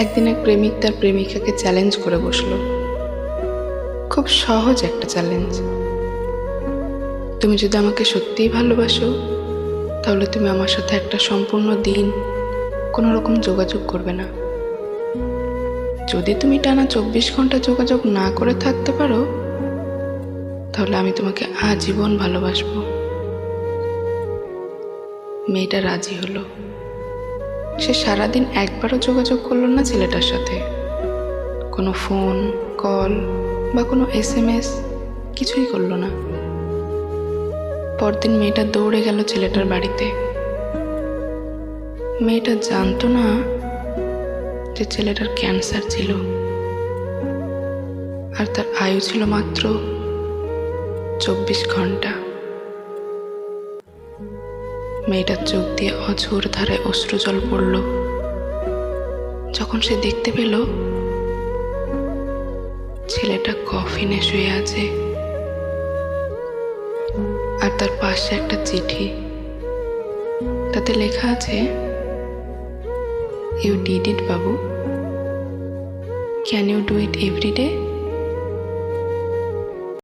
একদিন এক প্রেমিক তার প্রেমিকাকে চ্যালেঞ্জ করে বসলো। খুব সহজ একটা চ্যালেঞ্জ। তুমি যদি আমাকে সত্যিই ভালোবাসো, তাহলে তুমি আমার সাথে একটা সম্পূর্ণ দিন কোনো রকম যোগাযোগ করবে না। যদি তুমি টানা 24 ঘন্টা যোগাযোগ না করে থাকতে পারো, তাহলে আমি তোমাকে আজীবন ভালোবাসবো। মেয়েটা রাজি হলো। সে সারাদিন একবারও যোগাযোগ করলো না ছেলেটার সাথে। কোনো ফোন কল বা কোনো SMS কিছুই করলো না। পরদিন মেয়েটা দৌড়ে গেল ছেলেটার বাড়িতে। মেয়েটা জানতো না যে ছেলেটার ক্যান্সার ছিল, আর তার আয়ু ছিল মাত্র 24 ঘন্টা। মেয়েটার চোখ দিয়ে অঝোর ধারে অশ্রুজল পড়ল যখন সে দেখতে পেল ছেলেটা কফিনে শুয়ে আছে, আর তার পাশে একটা চিঠি। তাতে লেখা আছে, ইউ ডিড ইট বাবু, can you do it every day?